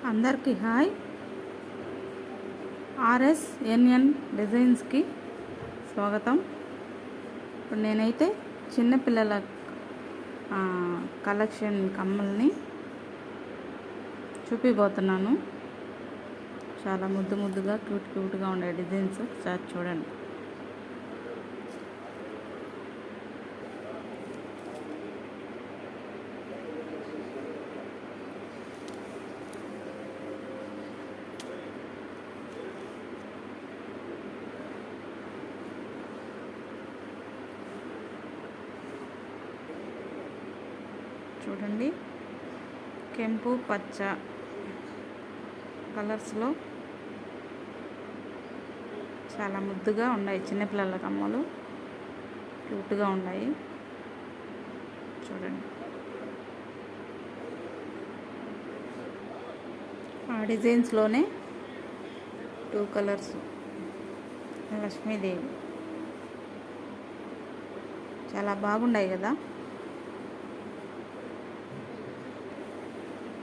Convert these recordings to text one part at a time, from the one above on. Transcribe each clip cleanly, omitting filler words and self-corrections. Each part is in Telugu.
అందరికీ హాయ్. RSNN డిజైన్స్కి స్వాగతం. ఇప్పుడు నేనైతే చిన్నపిల్లల కలెక్షన్ కమ్మల్ని చూపిపోతున్నాను. చాలా ముద్దుగా క్యూట్గా ఉండే డిజైన్స్ ఒకసారి చూడండి. చూడండి, కెంపు పచ్చ కలర్స్లో చాలా ముద్దుగా ఉన్నాయి. చిన్నపిల్లల కమ్మలు క్యూట్గా ఉన్నాయి. చూడండి, ఆ డిజైన్స్లోనే 2 కలర్స్ లక్ష్మీదేవి చాలా బాగున్నాయి కదా.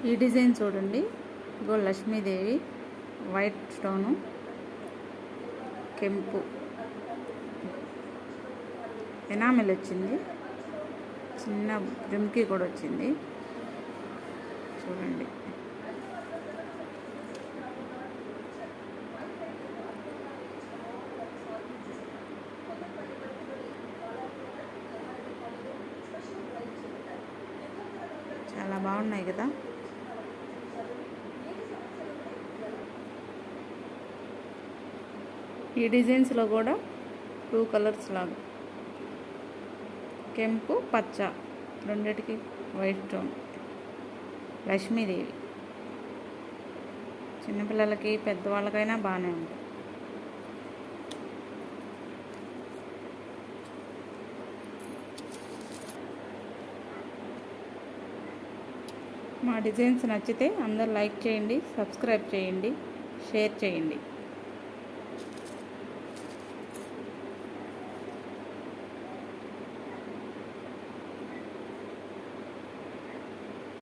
ఈ డిజైన్ చూడండి, ఇగో లక్ష్మీదేవి వైట్ స్టోను, కెంపు ఎనామిల్ వచ్చింది, చిన్న రిమ్కి కూడా వచ్చింది. చూడండి, చాలా బాగున్నాయి కదా. ఈ డిజైన్స్లో కూడా 2 కలర్స్ లాగా కెంపు పచ్చ రెండిటికి వైట్ స్టోన్ లక్ష్మీదేవి. చిన్నపిల్లలకి పెద్దవాళ్ళకైనా బాగానే ఉంది. మా డిజైన్స్ నచ్చితే అందరూ లైక్ చేయండి, సబ్స్క్రైబ్ చేయండి, షేర్ చేయండి.